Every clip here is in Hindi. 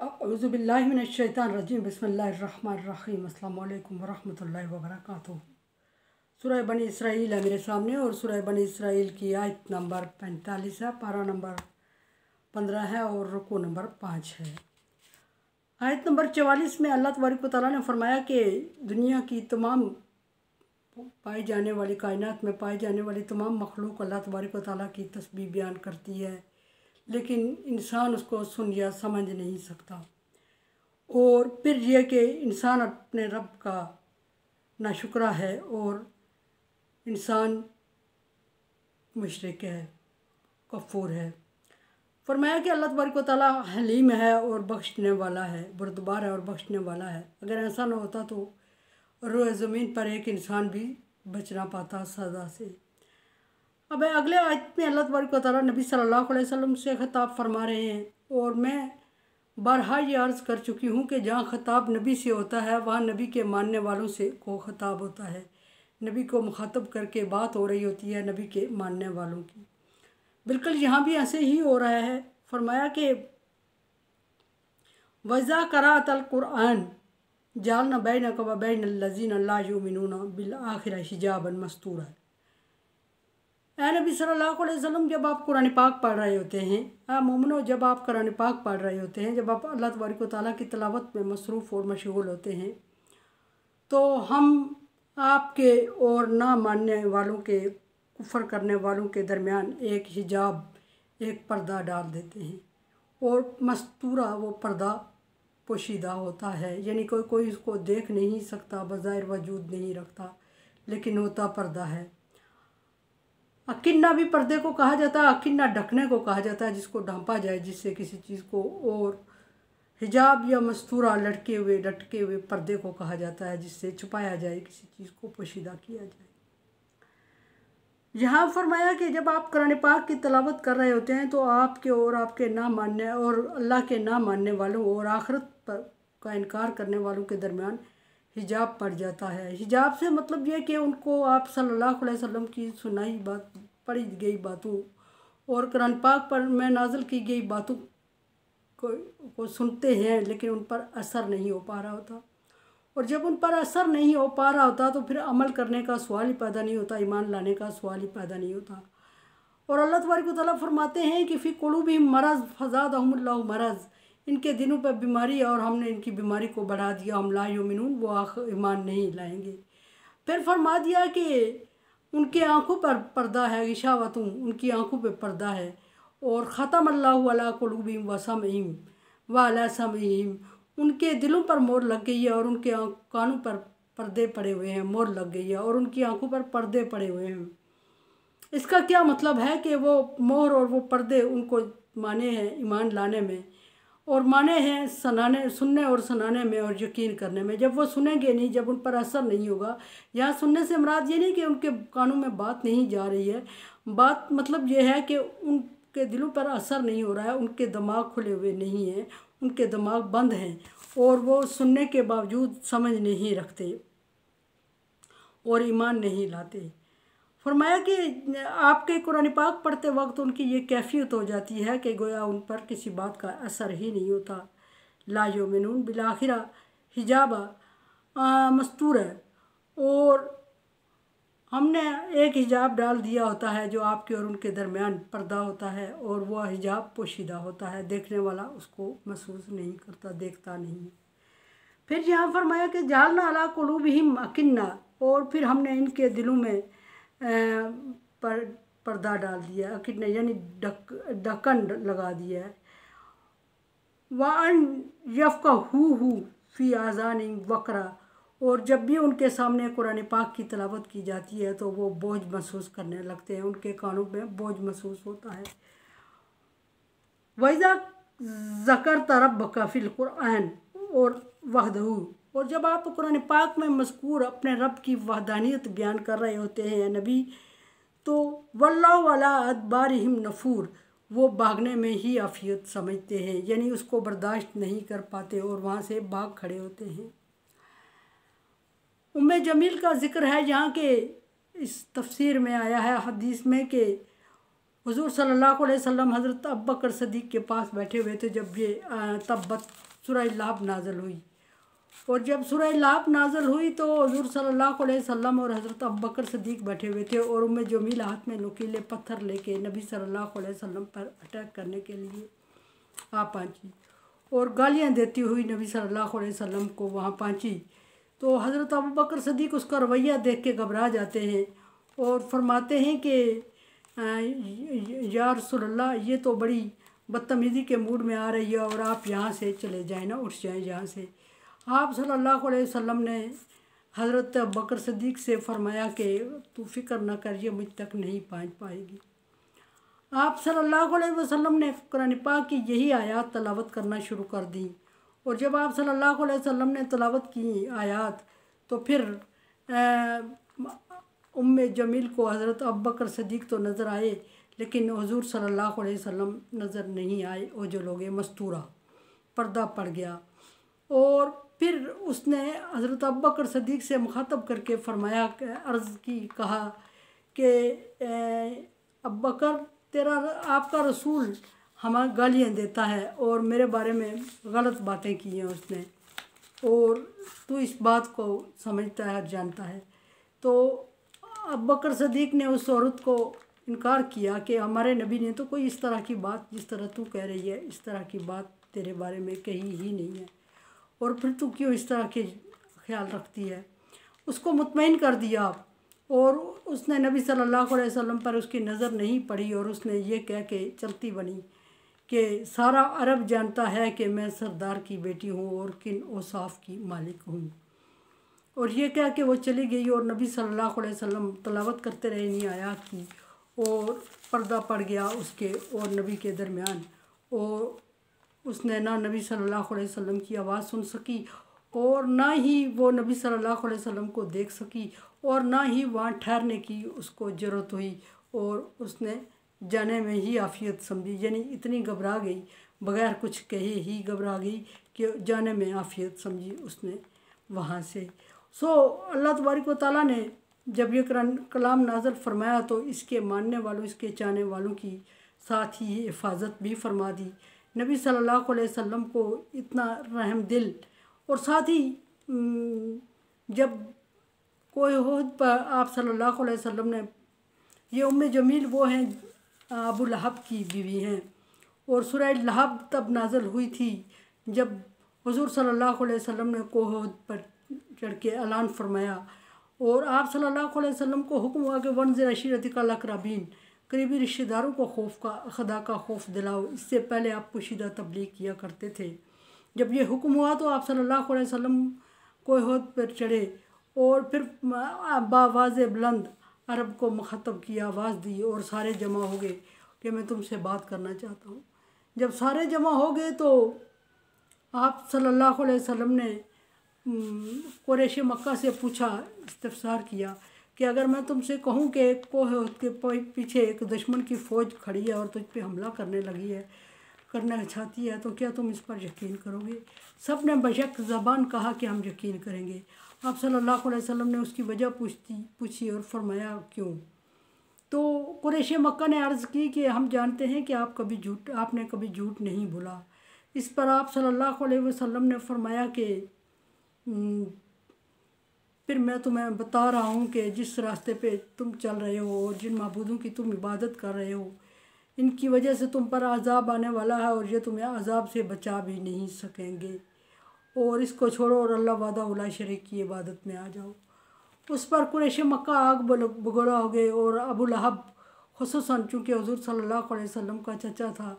औज़ुबिल्लाहि मिनश्शैतानिर्रजीम बिस्मिल्लाहिर्रहमानिर्रहीम अस्सलामु अलैकुम वरहमतुल्लाहि वबरकातुहू। सूरह बनी इसराइल है मेरे सामने और सूरह बनी इसराइल की आयत नंबर 45 है, पारा नंबर 15 है और रुकू नंबर 5 है। आयत नंबर 44 में अल्लाह तबारक व तआला ने फरमाया कि दुनिया की तमाम पाई जाने वाली कायनात में पाई जाने वाली तमाम मखलूक अल्लाह तबारक व तआला की तस्बीह बयान करती है, लेकिन इंसान उसको सुन या समझ नहीं सकता। और फिर यह कि इंसान अपने रब का नाशुक्रा है और इंसान मुशरिक है, कफूर है। फरमाया कि अल्लाह तबारक व तआला हलीम है और बख्शने वाला है, बुरदबार है और बख्शने वाला है। अगर ऐसा न होता तो रोए ज़मीन पर एक इंसान भी बच ना पाता सज़ा से। अब अगले आयत में अल्लाह तबारक व तआला नबी सल्लल्लाहु अलैहि वसल्लम से ख़िताब फरमा रहे हैं, और मैं बारहा ये अर्ज़ कर चुकी हूँ कि जहाँ ख़िताब नबी से होता है वहाँ नबी के मानने वालों से को ख़िताब होता है। नबी को मुखातब करके बात हो रही होती है नबी के मानने वालों की। बिल्कुल यहाँ भी ऐसे ही हो रहा है। फरमाया कि वज़ा कराअतल कुरआन जालना बैनक व बैनल लज़ीना ला युमिनूना बिल आखिरह हिजाबन मस्तूरा। ऐ नबी सल्लल्लाहु अलैहि वसल्लम, जब आप कुरान पाक पढ़ रहे होते हैं, मोमिनो जब आप कुरान पाक पढ़ रहे होते हैं, जब आप अल्लाह तबारक व तआला की तिलावत में मसरूफ़ और मशगूल होते हैं, तो हम आपके और ना मानने वालों के, कुफ़र करने वालों के दरमियान एक हिजाब, एक पर्दा डाल देते हैं। और मस्तूरा वो पर्दा पोशीदा होता है, यानी कोई उसको देख नहीं सकता, बज़ाहिर वजूद नहीं रखता, लेकिन होता पर्दा है। अकिन्ना भी पर्दे को कहा जाता है, अकिन्ना ढकने को कहा जाता है, जिसको ढांपा जाए जिससे किसी चीज़ को। और हिजाब या मस्तूरा लटके हुए लटके हुए पर्दे को कहा जाता है, जिससे छुपाया जाए, किसी चीज़ को पोशीदा किया जाए। यहाँ फरमाया कि जब आप कुरान पाक की तिलावत कर रहे होते हैं तो आपके और आपके ना मानने और अल्लाह के ना मानने वालों और आखिरत पर का इनकार करने वालों के दरमियान हिजाब पड़ जाता है। हिजाब से मतलब ये कि उनको आप सल्लल्लाहु अलैहि वसल्लम की सुनाई बात, पढ़ी गई बातों और कुरान पाक पर में नाज़िल की गई बातों को सुनते हैं, लेकिन उन पर असर नहीं हो पा रहा होता। और जब उन पर असर नहीं हो पा रहा होता तो फिर अमल करने का सवाल ही पैदा नहीं होता, ईमान लाने का सवाल ही पैदा नहीं होता। और अल्लाह तबारक व तआला फरमाते हैं कि फ़ी कुलूबिहिम मरज़ फ़ज़ादहुमुल्लाहु मरज़, इनके दिलों पर बीमारी है और हमने इनकी बीमारी को बढ़ा दिया। हम ला युमिनून, वो ईमान नहीं लाएंगे। फिर फरमा दिया कि उनके आँखों पर पर्दा है, गिशावतुन, उनकी आँखों पर पर्दा है। और ख़तमल्लाहु अला कुलूबिहिम व समइहिम व अला समइहिम, उनके दिलों पर मोहर लग गई है और उनके कानों पर पर्दे पड़े हुए हैं, मोहर लग गई है और उनकी आंखों पर पर्दे पड़े हुए हैं। इसका क्या मतलब है कि वो मोहर और वो पर्दे उनको माने हैं ईमान लाने में, और माने हैं सुनने और सुनाने में और यकीन करने में। जब वो सुनेंगे नहीं, जब उन पर असर नहीं होगा, यहाँ सुनने से मुराद ये नहीं कि उनके कानों में बात नहीं जा रही है, बात मतलब ये है कि उनके दिलों पर असर नहीं हो रहा है, उनके दिमाग खुले हुए नहीं हैं, उनके दिमाग बंद हैं और वो सुनने के बावजूद समझ नहीं रखते और ईमान नहीं लाते। फरमाया कि आपके कुरान पाक पढ़ते वक्त उनकी ये कैफियत हो जाती है कि गोया उन पर किसी बात का असर ही नहीं होता। ला युमिनून बिल आखिरा हिजाबा मस्तूर है, और हमने एक हिजाब डाल दिया होता है जो आपके और उनके दरमियान पर्दा होता है, और वह हिजाब पोशीदा होता है, देखने वाला उसको महसूस नहीं करता, देखता नहीं। फिर यहाँ फरमाया कि जालना अला कुलूबिहिम अकिन्ना, और फिर हमने इनके दिलों में पर्दा डाल दिया, अकिन्ना यानी ढक्कन लगा दिया है। वान यफ़क़हूहू फ़ी आज़ानिहिम वक़रा, और जब भी उनके सामने कुरान पाक की तिलावत की जाती है तो वो बोझ महसूस करने लगते हैं, उनके कानों में बोझ महसूस होता है। वइज़ा ज़करता रब्बका फ़िल कुरआन और वहदहू, और जब आप कुरान पाक में मज़कूर अपने रब की वहदानियत बयान कर रहे होते हैं नबी, तो वल्लाहु अला अदबारिहिम नफूर, वो भागने में ही आफियत समझते हैं, यानी उसको बर्दाश्त नहीं कर पाते और वहाँ से भाग खड़े होते हैं। उम्मे जमील का जिक्र है यहाँ के इस तफसीर में आया है हदीस में कि हुज़ूर सल्लल्लाहु अलैहि वसल्लम हज़रत अबू बकर सिद्दीक़ के पास बैठे हुए थे जब ये तब्बत सूरह लहब नाज़िल हुई। और जब सूरह लहब नाज़िल हुई तो हुज़ूर सल्लल्लाहु अलैहि वसल्लम और हज़रत अबू बकर सिद्दीक़ बैठे हुए थे और उम्मे जमील हाथ में नुकीले पत्थर लेके नबी सल्लल्लाहु अलैहि वसल्लम पर अटैक करने के लिए आ पहुंची और गालियां देती हुई नबी सल्लल्लाहु अलैहि वसल्लम को वहां पहुंची। तो हज़रत अबू बकर सिद्दीक़ उसका रवैया देख के घबरा जाते हैं और फरमाते हैं कि या रसूलल्लाह, ये तो बड़ी बदतमीज़ी के मूड में आ रही है और आप यहाँ से चले जाएं ना, उठ जाएं यहाँ से। आप सल्लल्लाहु अलैहि वसल्लम ने हज़रत अबू बकर सिद्दीक़ से फरमाया कि तू फ़िक्र न कर, ये मुझ तक नहीं पहुँच पाएगी। आप सल्लल्लाहु अलैहि वसल्लम ने कुरान पाक की यही आयत तलावत करना शुरू कर दी। और जब आप सल्लल्लाहु अलैहि वसल्लम ने तलावत की आयत तो फिर उम्मे जमील को हज़रत अबू बकर सिद्दीक़ तो नज़र आए, लेकिन हुज़ूर सल्लल्लाहु अलैहि वसल्लम नज़र नहीं आए। वो जो लोग मस्तूरा पर्दा पड़ गया। और फिर उसने हज़रत अबू बकर सिद्दीक़ से मुखातब करके फरमाया, अर्ज़ की, कहा कि अबू बकर, तेरा आपका रसूल हमें गालियाँ देता है और मेरे बारे में गलत बातें की हैं उसने, और तू इस बात को समझता है, जानता है। तो अबू बकर सिद्दीक़ ने उस औरत को इनकार किया कि हमारे नबी ने तो कोई इस तरह की बात, जिस तरह तू कह रही है, इस तरह की बात तेरे बारे में कही ही नहीं है, और फिर तू क्यों इस तरह के ख्याल रखती है। उसको मुतमईन कर दिया और उसने नबी सल्लल्लाहु अलैहि वसल्लम पर उसकी नज़र नहीं पड़ी और उसने ये कह के चलती बनी कि सारा अरब जानता है कि मैं सरदार की बेटी हूँ और किन औसाफ की मालिक हूँ। और ये कह के वो चली गई और नबी सल्लल्लाहु अलैहि वसल्लम तलावत करते रहे इन आयत की, और पर्दा पड़ गया उसके और नबी के दरमियान, और उसने ना नबी सल्लल्लाहु अलैहि वसल्लम की आवाज़ सुन सकी और ना ही वो नबी सल्लल्लाहु अलैहि वसल्लम को देख सकी और ना ही वहाँ ठहरने की उसको ज़रूरत हुई, और उसने जाने में ही आफियत समझी, यानी इतनी घबरा गई, बग़ैर कुछ कहे ही घबरा गई कि जाने में आफियत समझी उसने वहाँ से। अल्लाह तबारक व तआला ने जब ये कुरान कलाम नाज़िल फरमाया तो इसके मानने वालों, इसके चाहने वालों की साथ ही हिफाजत भी फरमा दी। नबी सल्लल्लाहु अलैहि वसल्लम को इतना रहम दिल, और साथ ही जब कोई ओहद पर आप सल्लल्लाहु अलैहि वसल्लम ने, ये उम्मे जमील वो हैं अबू लहब की बीवी हैं, और सूरह लहब तब नाज़िल हुई थी जब हुज़ूर सल्लल्लाहु अलैहि वसल्लम ने ओहद पर चढ़ के ऐलान फरमाया, और आप सल्लल्लाहु अलैहि वसल्लम को हुक्म हुआ कि वन्ज़िर अशीरतिकल अक़रबीन, करीबी रिश्तेदारों को खौफ का, खुदा का खौफ दिलाओ। इससे पहले आप पोशीदा तबलीग किया करते थे। जब ये हुक्म हुआ तो आप सल्लल्लाहु अलैहि वसल्लम को ओहद पर चढ़े और फिर बावाज़ बुलंद अरब को मुखातब किया, आवाज़ दी और सारे जमा हो गए कि मैं तुमसे बात करना चाहता हूँ। जब सारे जमा हो गए तो आप सल्लल्लाहु अलैहि वसल्लम ने कुरैश मक्का से पूछा, इस्तफसार किया कि अगर मैं तुमसे कहूँ कि कोह के पीछे एक दुश्मन की फ़ौज खड़ी है और तुझ पे हमला करने लगी है, करना चाहती है, तो क्या तुम इस पर यकीन करोगे? सब ने बशक ज़बान कहा कि हम यकीन करेंगे। आप सल्लल्लाहु अलैहि वसल्लम ने उसकी वजह पूछी और फरमाया क्यों? तो कुरैश मक्का ने अर्ज़ की कि हम जानते हैं कि आपने कभी झूठ नहीं बोला। इस पर आप सल्लल्लाहु अलैहि वसल्लम ने फरमाया कि फिर मैं तुम्हें बता रहा हूँ कि जिस रास्ते पे तुम चल रहे हो और जिन माबूदों की तुम इबादत कर रहे हो, इनकी वजह से तुम पर अज़ाब आने वाला है और ये तुम्हें अज़ाब से बचा भी नहीं सकेंगे, और इसको छोड़ो और अल्लाह वादा उला शरीक की इबादत में आ जाओ। उस पर कुरैश मक्का आग बगोला हो गए, और अबू लहब खुसूसन चूँकि हुज़ूर सल्लल्लाहु अलैहि वसल्लम का चचा था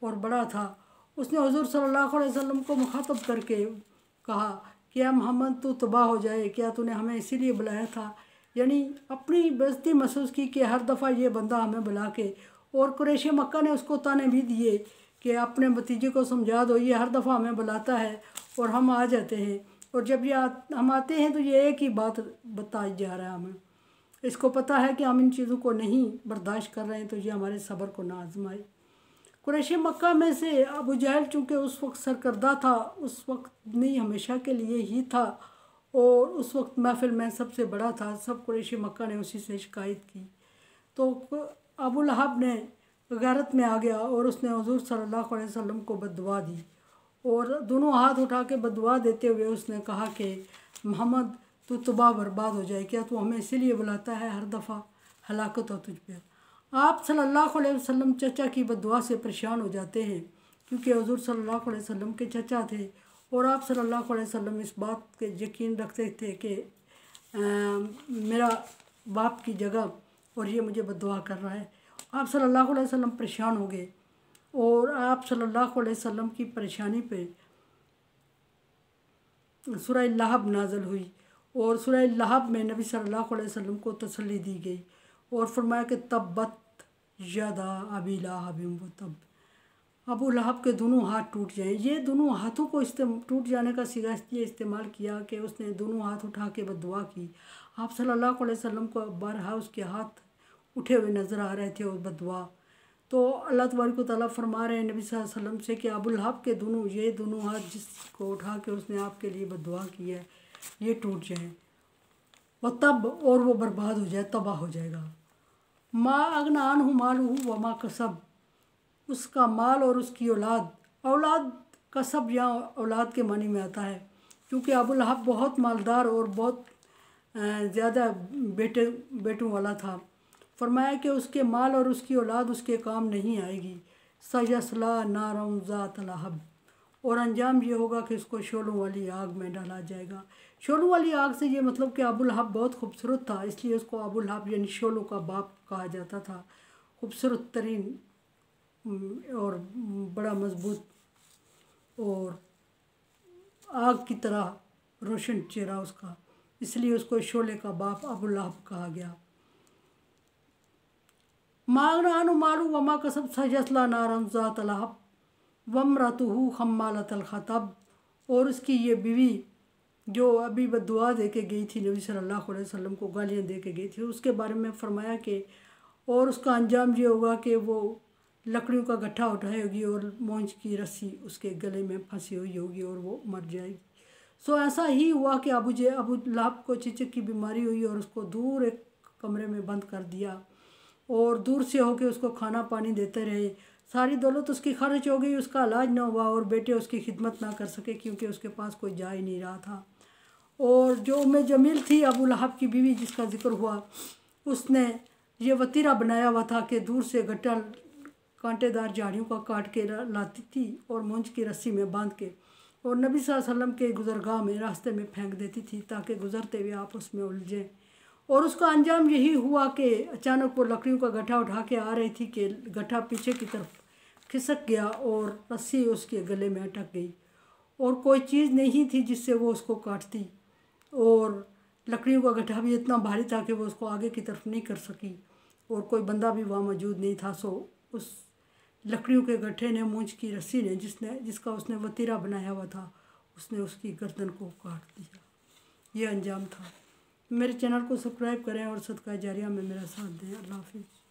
और बड़ा था, उसने हुज़ूर सल्लल्लाहु अलैहि वसल्लम को मुखातब करके कहा कि मोहम्मद तू तबाह हो जाए, क्या तूने हमें इसीलिए बुलाया था? यानी अपनी बेइज्जती महसूस की कि हर दफ़ा ये बंदा हमें बुला के, और कुरैश मक्का ने उसको ताने भी दिए कि अपने भतीजे को समझा दो, ये हर दफ़ा हमें बुलाता है और हम आ जाते हैं, और जब ये हम आते हैं तो ये एक ही बात बताई जा रहा है हमें, इसको पता है कि हम इन चीज़ों को नहीं बर्दाश्त कर रहे हैं, तो ये हमारे सब्र को ना आजमाए। कुरैश मक्का में से अबू जहल चूँकि उस वक्त सरकर्दा था, उस वक्त नहीं हमेशा के लिए ही था, और उस वक्त महफिल में सबसे बड़ा था, सब कुरैश मक्का ने उसी से शिकायत की। तो अबू लहब ने गैरत में आ गया और उसने हुज़ूर सल्लल्लाहु अलैहि वसल्लम को बद्दुआ दी और दोनों हाथ उठा के बददुआ देते हुए उसने कहा कि मोहम्मद तू तबाह बर्बाद हो जाए, क्या तू हमें इसीलिए बुलाता है, हर दफ़ा हलाकत हो तुझ पे। आप सल्लल्लाहु अलैहि वसल्लम चचा की बददुआ से परेशान हो जाते हैं, क्योंकि हुज़ूर सल्लल्लाहु अलैहि वसल्लम के चचा थे और आप सल्लल्लाहु अलैहि वसल्लम इस बात के यकीन रखते थे कि मेरा बाप की जगह और ये मुझे बददुआ कर रहा है। आप सल्लल्लाहु अलैहि वसल्लम परेशान हो गए और आप सल्लल्लाहु अलैहि वसल्लम की परेशानी पे सूरह लहब नाज़िल हुई और सूरह लहब में नबी सल्लल्लाहु अलैहि वसल्लम को तसल्ली दी गई और फरमाया कि तब्बत यदा अबी लहब व तब, अबू लहब के दोनों हाथ टूट जाएं। ये दोनों हाथों को टूट जाने का सिगा इसलिए इस्तेमाल किया कि उसने दोनों हाथ उठा के बददुआ की। आप सल्लल्लाहु अलैहि वसल्लम को बारहा उसके हाथ उठे हुए नज़र आ रहे थे और बददुआ। तो अल्लाह तबारक व तआला फरमा रहे हैं नबी सल्लल्लाहु अलैहि वसल्लम से कि अबू लहब के दोनों हाथ जिसको उठा के उसने आपके लिए बददुआ की है ये टूट जाएँ वह तब और वो बर्बाद हो जाए, तबाह हो जाएगा। माँ अगना अनहु मालुहु व मा कसब, उसका माल और उसकी औलाद, औलाद कसब यहाँ औलाद के मानी में आता है क्योंकि अबू लहब बहुत मालदार और बहुत ज़्यादा बेटों वाला था। फरमाया कि उसके माल और उसकी औलाद उसके काम नहीं आएगी। सयस्ला नारन ज़ात लहब, और अंजाम ये होगा कि उसको शोलों वाली आग में डाला जाएगा। शोलों वाली आग से ये मतलब कि अबू लहब बहुत खूबसूरत था, इसलिए उसको अबू लहब यानी शोलों का बाप कहा जाता था। खूबसूरत तरीन और बड़ा मजबूत और आग की तरह रोशन चेहरा उसका, इसलिए उसको शोले का बाप अबू लहब कहा गया। मागना मालू वमा कसब सयस्ला नारन ज़ात लहब वम्रतुहु हम्मालतल खतब, और उसकी ये बीवी जो अभी बददुआ दे के गई थी नबी सल्लल्लाहु अलैहि वसल्लम को गालियाँ दे के गई थी, उसके बारे में फरमाया कि और उसका अंजाम ये होगा कि वो लकड़ियों का गट्ठा उठाएगी और मौज की रस्सी उसके गले में फंसी हुई होगी और वो मर जाएगी। सो ऐसा ही हुआ कि अबू लहब को चिचक की बीमारी हुई और उसको दूर एक कमरे में बंद कर दिया और दूर से होके उसको खाना पानी देते रहे। सारी दौलत उसकी खर्च हो गई, उसका इलाज ना हुआ और बेटे उसकी खिदमत ना कर सके क्योंकि उसके पास कोई जा ही नहीं रहा था। और जो उम्मे जमील थी अबू लहब की बीवी जिसका जिक्र हुआ, उसने ये वतीरा बनाया हुआ था कि दूर से गट्टा कांटेदार झाड़ियों का काट के लाती थी और मूंछ की रस्सी में बांध के और नबी सल्लल्लाहु अलैहि वसल्लम के गुजरगाह में रास्ते में फेंक देती थी ताकि गुजरते हुए आप उसमें उलझें। और उसका अंजाम यही हुआ कि अचानक वो लकड़ियों का गट्ठा उठा के आ रही थी कि गट्ठा पीछे की तरफ खिसक गया और रस्सी उसके गले में अटक गई और कोई चीज़ नहीं थी जिससे वो उसको काटती और लकड़ियों का गट्ठा भी इतना भारी था कि वो उसको आगे की तरफ नहीं कर सकी और कोई बंदा भी वहाँ मौजूद नहीं था। सो उस लकड़ियों के गट्ठे ने मूंछ की रस्सी ने जिसका उसने वतीरा बनाया हुआ था उसने उसकी गर्दन को काट दिया। ये अंजाम था। मेरे चैनल को सब्सक्राइब करें और सदका जारिया में मेरा साथ दें। अल्लाह हाफिज़।